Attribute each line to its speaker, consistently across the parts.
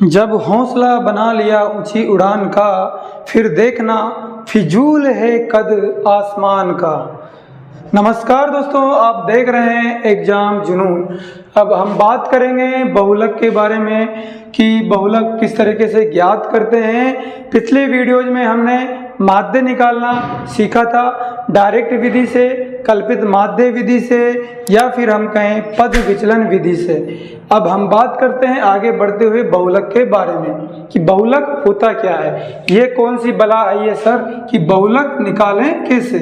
Speaker 1: जब हौसला बना लिया ऊंची उड़ान का, फिर देखना फिजूल है कद आसमान का। नमस्कार दोस्तों, आप देख रहे हैं एग्जाम जुनून। अब हम बात करेंगे बहुलक के बारे में कि बहुलक किस तरीके से ज्ञात करते हैं। पिछले वीडियोज में हमने माध्य निकालना सीखा था, डायरेक्ट विधि से, कल्पित माध्य विधि से, या फिर हम कहें पद विचलन विधि से। अब हम बात करते हैं आगे बढ़ते हुए बहुलक के बारे में कि बहुलक होता क्या है। ये कौन सी बला आई है सर कि बहुलक निकालें कैसे।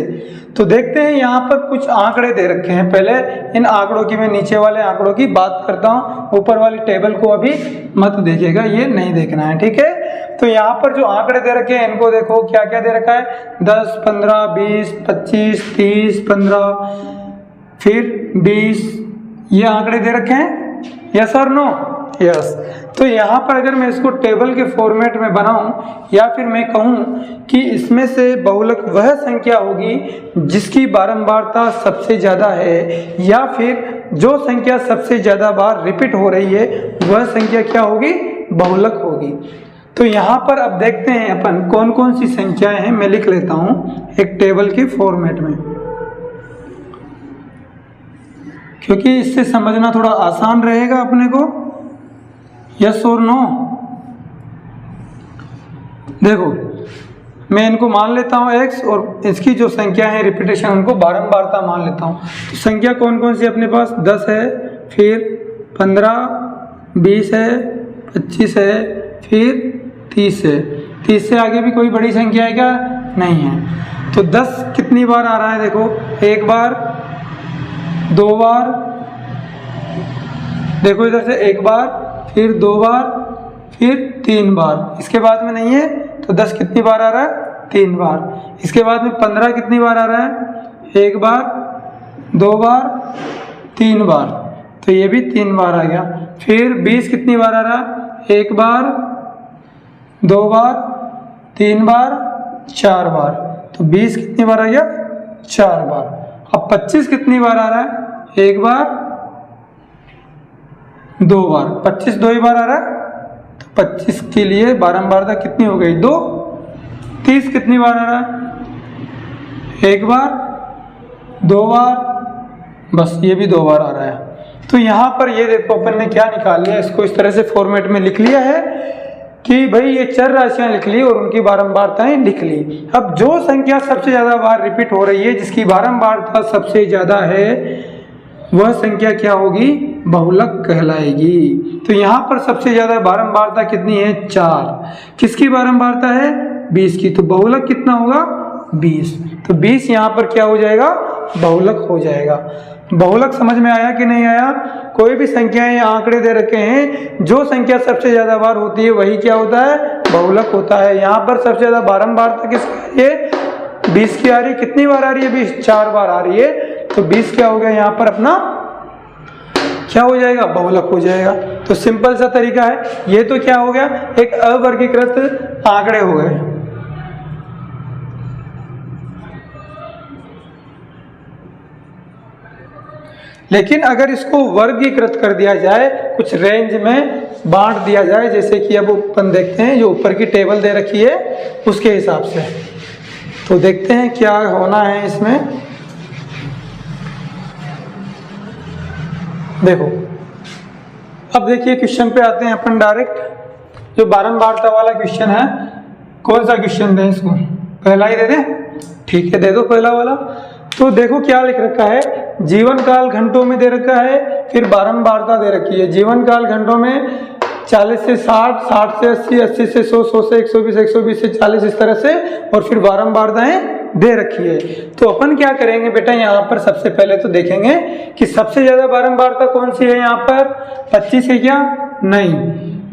Speaker 1: तो देखते हैं, यहाँ पर कुछ आंकड़े दे रखे हैं। पहले इन आंकड़ों की, मैं नीचे वाले आंकड़ों की बात करता हूँ, ऊपर वाली टेबल को अभी मत देखिएगा, ये नहीं देखना है, ठीक है। तो यहाँ पर जो आंकड़े दे रखे हैं इनको देखो, क्या क्या दे रखा है, 10, 15, 20, 25, 30, 15, फिर 20, ये आंकड़े दे रखे हैं। यस और नो? यस। तो यहाँ पर अगर मैं इसको टेबल के फॉर्मेट में बनाऊं, या फिर मैं कहूँ कि इसमें से बहुलक वह संख्या होगी जिसकी बारंबारता सबसे ज़्यादा है, या फिर जो संख्या सबसे ज़्यादा बार रिपीट हो रही है वह संख्या क्या होगी, बहुलक होगी। तो यहाँ पर अब देखते हैं अपन कौन कौन सी संख्याएं हैं। मैं लिख लेता हूँ एक टेबल के फॉर्मेट में, क्योंकि इससे समझना थोड़ा आसान रहेगा अपने को। यस और नो? देखो, मैं इनको मान लेता हूँ x, और इसकी जो संख्या है रिपीटेशन उनको बारंबारता मान लेता हूँ। तो संख्या कौन कौन सी अपने पास, 10 है, फिर 15, 20 है, 25 है, फिर 30 है। 30 से आगे भी कोई बड़ी संख्या है क्या? नहीं है। तो 10 कितनी बार आ रहा है, देखो, एक बार, दो बार, देखो इधर से एक बार, फिर दो बार, फिर 3 बार। इसके बाद में नहीं है, तो 10 कितनी बार आ रहा है, 3 बार। इसके बाद में 15 कितनी बार आ रहा है, एक बार, दो बार, 3 बार, तो ये भी 3 बार आ गया। फिर 20 कितनी बार आ रहा है, एक बार, दो बार, 3 बार, 4 बार, तो 20 कितनी बार आ गया, 4 बार। अब 25 कितनी बार आ रहा है, एक बार, दो बार, 25 दो ही बार आ रहा है, तो 25 के लिए बारंबारता कितनी हो गई, 2। 30 कितनी बार आ रहा है, एक बार, दो बार, बस ये भी 2 बार आ रहा है। तो यहाँ पर ये देखो अपन ने क्या निकाल लिया, इसको इस तरह से फॉर्मेट में लिख लिया है कि भाई ये चर राशियां लिख ली और उनकी बारंबारताएं लिख ली। अब जो संख्या सबसे ज्यादा बार रिपीट हो रही है, जिसकी बारंबारता सबसे ज्यादा है, वह संख्या क्या होगी, बहुलक कहलाएगी। तो यहाँ पर सबसे ज्यादा बारंबारता कितनी है, 4। किसकी बारंबारता है, 20 की। तो बहुलक कितना होगा, 20। तो 20 यहाँ पर क्या हो जाएगा, बहुलक हो जाएगा। बहुलक समझ में आया कि नहीं आया? कोई भी संख्याएं या आंकड़े दे रखे हैं, जो संख्या सबसे ज्यादा बार होती है वही क्या होता है, बहुलक होता है। यहाँ पर सबसे ज्यादा बारंबारता किसकी है, 20 की आ रही है। कितनी बार आ रही है, 20, 4 बार आ रही है। तो 20 क्या हो गया, यहाँ पर अपना क्या हो जाएगा, बहुलक हो जाएगा। तो सिंपल सा तरीका है। ये तो क्या हो गया, एक अवर्गीकृत आंकड़े हो गए। लेकिन अगर इसको वर्गीकृत कर दिया जाए, कुछ रेंज में बांट दिया जाए, जैसे कि अब अपन देखते हैं जो ऊपर की टेबल दे रखी है उसके हिसाब से, तो देखते हैं क्या होना है इसमें। देखो, अब देखिए क्वेश्चन पे आते हैं अपन डायरेक्ट। जो बारंबारता वाला क्वेश्चन है, कौन सा क्वेश्चन दें इसको, पहला ही दे दें? ठीक है, दे दो पहला वाला। तो देखो क्या लिख रखा है, जीवन काल घंटों में दे रखा है, फिर बारंबारता दे रखी है। जीवन काल घंटों में 40 से 60, 60 से 80, 80 से 100, 100 से 120, 120 से 40, इस तरह से, और फिर बारंबारताएं दे रखी है। तो अपन क्या करेंगे बेटा, यहाँ पर सबसे पहले तो देखेंगे कि सबसे ज्यादा बारंबारता कौन सी है। यहाँ पर 25 है क्या, नहीं,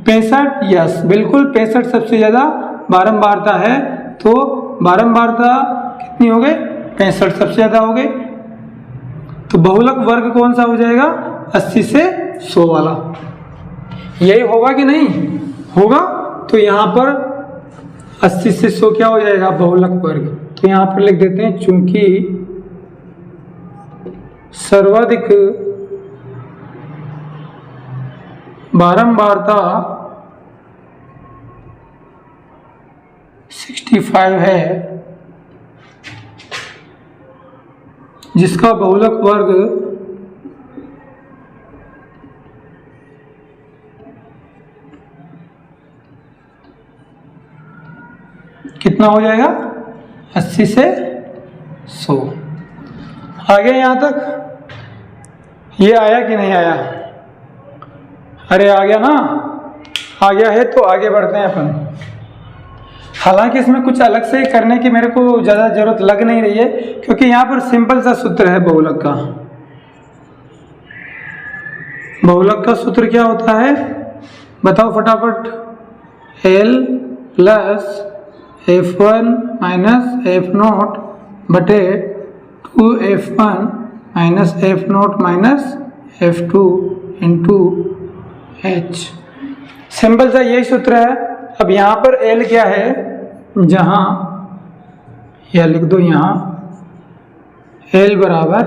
Speaker 1: 65, यस बिल्कुल 65 सबसे ज्यादा बारंबारता है। तो बारंबारता कितनी हो गई, 65 सबसे ज्यादा हो गई। तो बहुलक वर्ग कौन सा हो जाएगा, 80 से 100 वाला। यही होगा कि नहीं होगा? तो यहाँ पर 80 से 100 क्या हो जाएगा, बहुलक वर्ग। तो यहाँ पर लिख देते हैं, चूंकि सर्वाधिक बारंबारता 65 है, जिसका बहुलक वर्ग कितना हो जाएगा? 80 से 100। आगे यहाँ तक ये आया कि नहीं आया? अरे आ गया ना, आ गया है तो आगे बढ़ते हैं अपन। हालांकि इसमें कुछ अलग से करने की मेरे को ज़्यादा ज़रूरत लग नहीं रही है, क्योंकि यहाँ पर सिंपल सा सूत्र है बहुलक का। बहुलक का सूत्र क्या होता है बताओ फटाफट? L plus F1 minus F0 बटे 2F1 minus F0 minus F2 into H। Simple सा यही सूत्र है। अब यहाँ पर L क्या है, जहाँ या लिख दो यहाँ L बराबर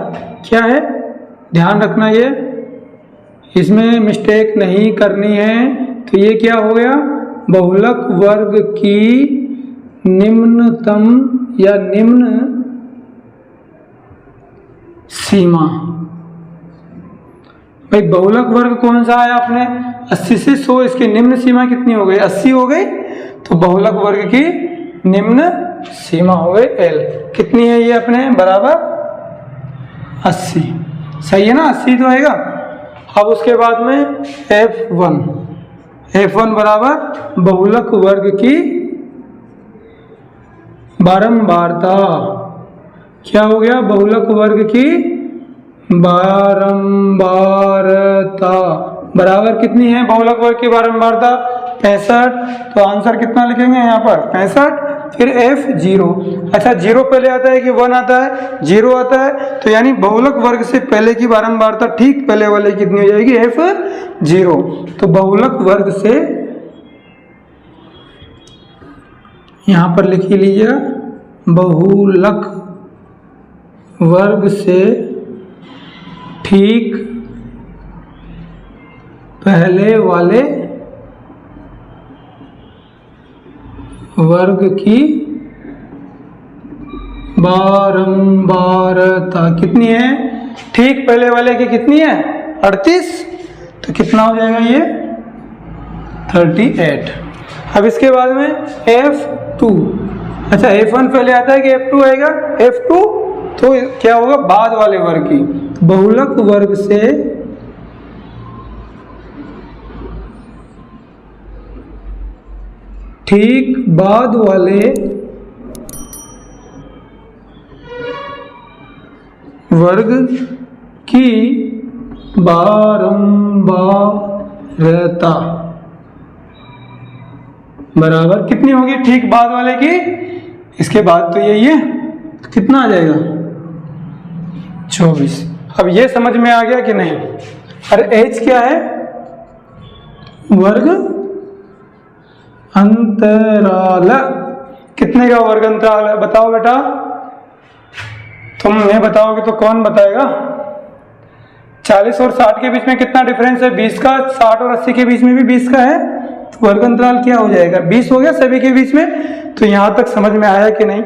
Speaker 1: क्या है, ध्यान रखना ये, इसमें मिस्टेक नहीं करनी है। तो ये क्या हो गया? बहुलक वर्ग की निम्नतम या निम्न सीमा। भाई बहुलक वर्ग कौन सा आया अपने? 80 से 100। इसकी निम्न सीमा कितनी हो गई? 80 हो गई। तो बहुलक वर्ग की निम्न सीमा हो गई L। कितनी है ये अपने? बराबर 80। सही है ना? 80 तो आएगा। अब उसके बाद में F1 बराबर बहुलक वर्ग की बारंबारता। क्या हो गया? बहुलक वर्ग की बारंबारता बराबर कितनी है? बहुलक वर्ग की बारंबारता 65। तो आंसर कितना लिखेंगे यहाँ पर? 65। फिर F0। अच्छा, 0 पहले आता है कि 1 आता है? 0 आता है। तो यानी बहुलक वर्ग से पहले की बारंबारता ठीक पहले वाले कितनी हो जाएगी? F0। तो बहुलक वर्ग से यहाँ पर लिख लीजिएगा, बहुलक वर्ग से ठीक पहले वाले वर्ग की बारंबारता कितनी है? ठीक पहले वाले की कितनी है? 38। तो कितना हो जाएगा ये? 38। अब इसके बाद में F2। अच्छा, F1 पहले आता है कि F2 आएगा? F2 तो क्या होगा? बाद वाले वर्ग की। बहुलक वर्ग से ठीक बाद वाले वर्ग की बारंबारता बराबर कितनी होगी? ठीक बाद वाले की। इसके बाद तो यही है, कितना आ जाएगा? 24। अब ये समझ में आ गया कि नहीं? अरे H क्या है? वर्ग अंतराल। कितने का वर्ग अंतराल है बताओ बेटा? तुम नहीं बताओगे तो कौन बताएगा? 40 और 60 के बीच में कितना डिफरेंस है? 20 का। 60 और 80 के बीच में भी 20 का है। तो वर्ग अंतराल क्या हो जाएगा? 20 हो गया सभी के बीच में। तो यहां तक समझ में आया कि नहीं?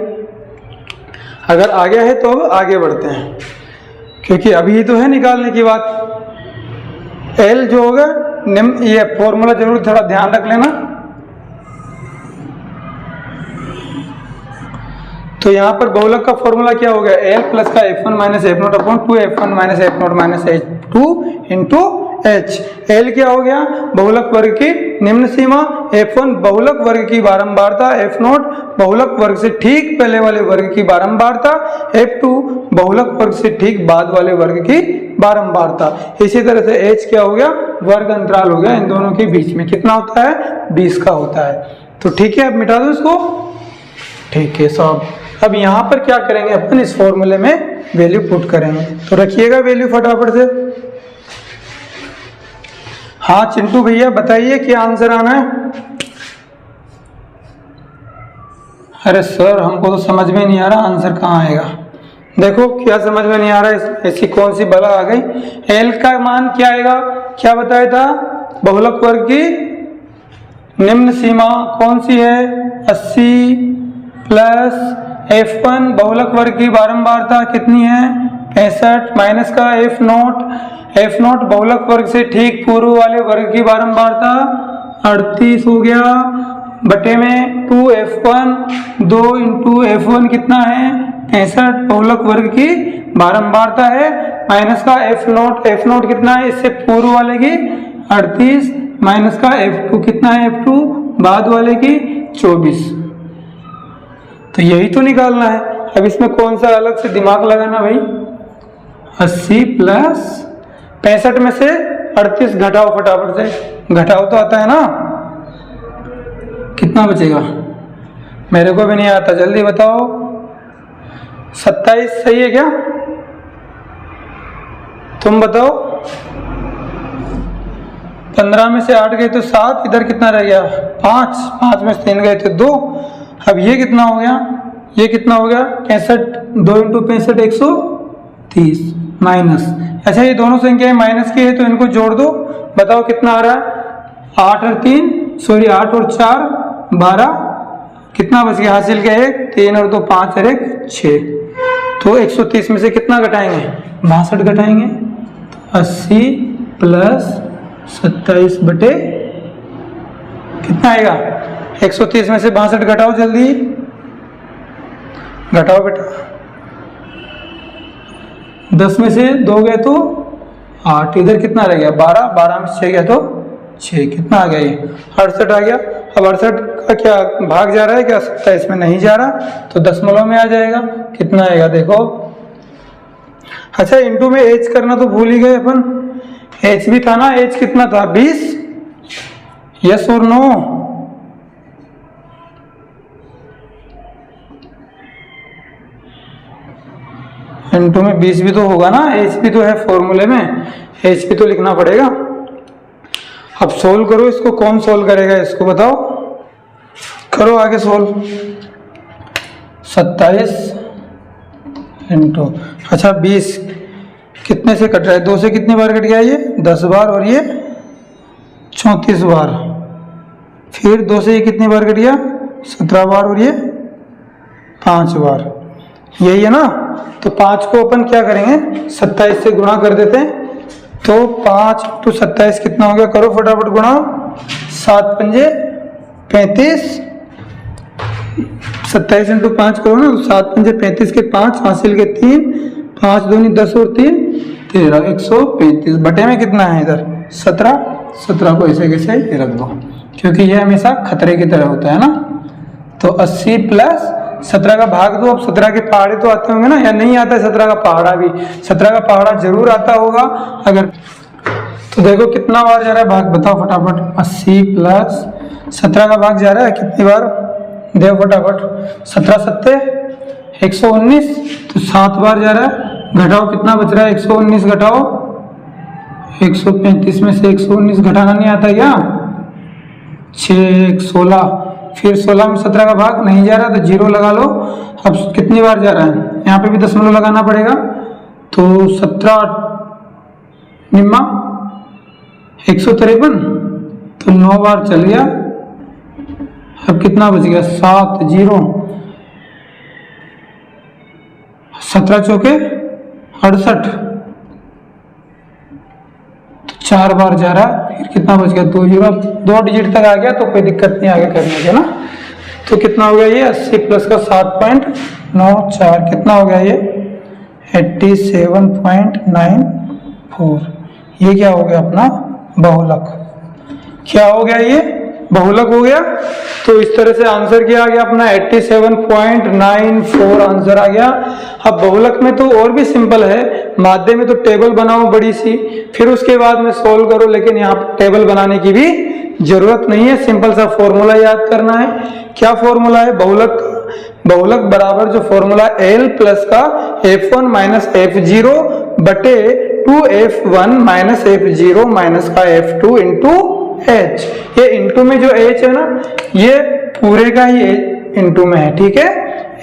Speaker 1: अगर आ गया है तो अब आगे बढ़ते हैं, क्योंकि अभी तो है निकालने की बात। L जो होगा निम्न, ये फॉर्मूला जरूर थोड़ा ध्यान रख लेना। तो यहाँ पर बहुलक का फॉर्मूला क्या हो गया? L प्लस का F1 minus F0 upon 2F1 minus F0 minus H2 into H। L क्या हो गया? बहुलक वर्ग की निम्न सीमा। F1 बहुलक वर्ग की बारंबारता। F0 बहुलक वर्ग से ठीक पहले वाले वर्ग की बारंबारता। F2 बहुलक वर्ग से ठीक बाद वाले वर्ग की बारंबारता। इसी तरह से H क्या हो गया? वर्ग अंतराल हो गया इन दोनों के बीच में। कितना होता है? 20 का होता है। तो ठीक है, अब मिटा दो इसको। ठीक है साहब। अब यहाँ पर क्या करेंगे अपन? इस फॉर्मूले में वैल्यू पुट करेंगे। तो रखिएगा वैल्यू फटाफट से। हाँ चिंटू भैया बताइए क्या आंसर आना है? अरे सर हमको तो समझ में नहीं आ रहा आंसर कहाँ आएगा। देखो क्या समझ में नहीं आ रहा है, ऐसी कौन सी बला आ गई? L का मान क्या आएगा? क्या बताया था? बहुलक वर्ग की निम्न सीमा कौन सी है? 80 प्लस F1 बहुलक वर्ग की बारंबारता कितनी है? 65 माइनस का F0 बहुलक वर्ग से ठीक पूर्व वाले वर्ग की बारंबारता 38 हो गया, बटे में 2F1, 2 इंटू F1 कितना है? 65 बहुलक वर्ग की बारंबारता है, माइनस का F0 कितना है इससे पूर्व वाले की 38, माइनस का F2 कितना है? F2 बाद वाले की 24। तो यही तो निकालना है। अब इसमें कौन सा अलग से दिमाग लगाना भाई? 80 प्लस 65 में से 38 घटाओ, फटाफट से घटाओ तो आता है ना, कितना बचेगा? मेरे को भी नहीं आता, जल्दी बताओ। 27 सही है क्या? तुम बताओ। 15 में से 8 गए तो 7, इधर कितना रह गया? 5 में से 3 गए तो 2। अब ये कितना हो गया? ये कितना हो गया? 65, 2 इंटू 65 130 माइनस। अच्छा ये दोनों संख्याएं माइनस की है तो इनको जोड़ दो, बताओ कितना आ रहा है? 8 और 4 12, कितना बच गया? हासिल के 1, 3 और 2 5 और 1 6। तो 130 में से कितना घटाएंगे? 62 घटाएंगे। तो 80 प्लस 27 बटे कितना आएगा? 130 में से 62 घटाओ, जल्दी घटाओ बेटा। 10 में से 2 गए तो 8, इधर कितना रह गया? 12 में से 6 गया तो 6, कितना आ गया? ये 68 आ गया। अब 68 का क्या भाग जा रहा है क्या? 27 में नहीं जा रहा, तो दशमलव में आ जाएगा। कितना आएगा देखो। अच्छा इंटू में एच करना तो भूल ही गए अपन, एच भी था ना, एच कितना था? 20। यस और नो? इंटू में 20 भी तो होगा ना, एच भी तो है फॉर्मूले में, एच भी तो लिखना पड़ेगा। अब सोल्व करो इसको, कौन सोल्व करेगा इसको बताओ? करो आगे सोल्व। 27 इंटू, अच्छा 20 कितने से कट रहा है? 2 से कितनी बार कट गया? ये 10 बार और ये 34 बार। फिर 2 से ये कितनी बार कट गया? 17 बार और ये 5 बार। यही है ना? तो 5 को अपन क्या करेंगे? 27 से गुणा कर देते हैं। तो 5 इंटू 27 कितना हो गया? करो फटाफट गुणा। 7 पंजे 35, 27 इंटू 5 करो ना, 7 पंजे 35 के 5, हासिल के 3, 5 दूनी 10 और 3 13, 135 बटे में कितना है इधर? 17 को ऐसे कैसे रख दो, क्योंकि ये हमेशा खतरे की तरह होता है ना। तो 80 प्लस 17 का भाग दो। अब 17 के पहाड़े तो आते होंगे ना, या नहीं आता है 17 का पहाड़ा भी? 17 का पहाड़ा जरूर आता होगा अगर, तो देखो कितना बार जा रहा है भाग, बताओ फटाफट। 80 प्लस 17 का भाग जा रहा है कितनी बार? देखो फटाफट। 17 सत्ते 119, तो 7 बार जा रहा है। घटाओ कितना बच रहा है? 119 घटाओ 135 में से 119 घटाना नहीं आता क्या? 6 16, फिर 16 में 17 का भाग नहीं जा रहा तो 0 लगा लो। अब कितनी बार जा रहा है? यहाँ पे भी दशमलव लगाना पड़ेगा। तो 17 निम्मा 153, तो 9 बार चल गया। अब कितना बच गया? 7 0, 17 चौके 68, तो 4 बार जा रहा है। फिर कितना बच गया? 2 0, 2 डिजिट तक आ गया तो कोई दिक्कत नहीं आगे करने के ना। तो कितना हो गया ये? 80 प्लस का 7.94, कितना हो गया ये? 87.94। ये क्या हो गया अपना? बहुलक। क्या हो गया ये? बहुलक हो गया। तो इस तरह से आंसर क्या आ गया अपना? 87.94 आंसर आ गया। अब बहुलक में तो और भी सिंपल है, माध्य में तो टेबल बनाओ बड़ी सी, फिर उसके बाद में सोल्व करो, लेकिन यहाँ टेबल बनाने की भी जरूरत नहीं है, सिंपल सा फॉर्मूला याद करना है। क्या फॉर्मूला है बहुलक? बहुलक बराबर जो फॉर्मूला L प्लस का F1 माइनस F0 बटे 2F1 माइनस F0 माइनस का F2 इंटू H। ये इंटू में जो H है ना, ये पूरे का ही इंटू में है, ठीक है?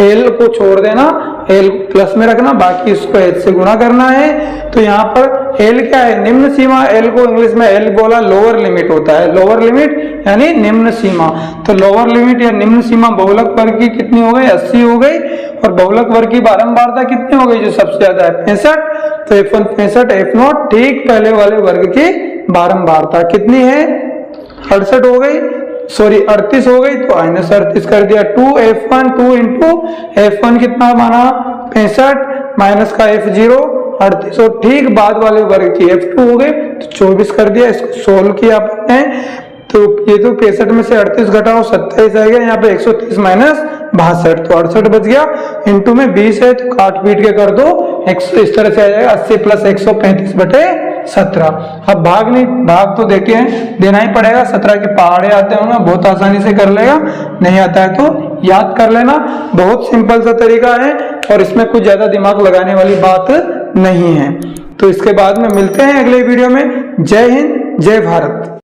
Speaker 1: एल को छोड़ देना, एल प्लस में रखना, बाकी इसको एच से गुणा करना है। तो यहाँ पर एल क्या है, निम्न सीमा। एल को इंग्लिश में एल बोला लोअर लिमिट होता है, लोअर लिमिट यानी निम्न सीमा। तो लोअर लिमिट या निम्न सीमा बहुलक वर्ग की कितनी हो गई, 80 हो गई। और बहुलक वर्ग की बारंबारता कितनी हो गई, जो सबसे ज्यादा है 65। तो F1 65, F0 ठीक पहले वाले वर्ग की बारंबारता कितनी है, 68 हो गई, सॉरी 38 हो गई। तो माइनस 38 कर दिया, 2F1, 2 इंटू F1 कितना बना 65 माइनस का F0 38, और ठीक बाद वाले वर्ग की F2 हो गए तो 24 कर दिया। इसको सोल्व किया आपने, तो ये तो 65 में से 38 घटाओ 27 आ गया, यहाँ पे 130 माइनस 62, तो 68 बच गया। इंटू में 20 है तो काट पीट के कर दो, इस तरह से आ जाएगा 80 प्लस 135 बटे 17। अब भाग नहीं, भाग तो देखिए देना ही पड़ेगा, 17 के पहाड़े आते होंगे, बहुत आसानी से कर लेगा, नहीं आता है तो याद कर लेना। बहुत सिंपल सा तरीका है और इसमें कुछ ज्यादा दिमाग लगाने वाली बात नहीं है। तो इसके बाद में मिलते हैं अगले वीडियो में। जय हिंद, जय भारत।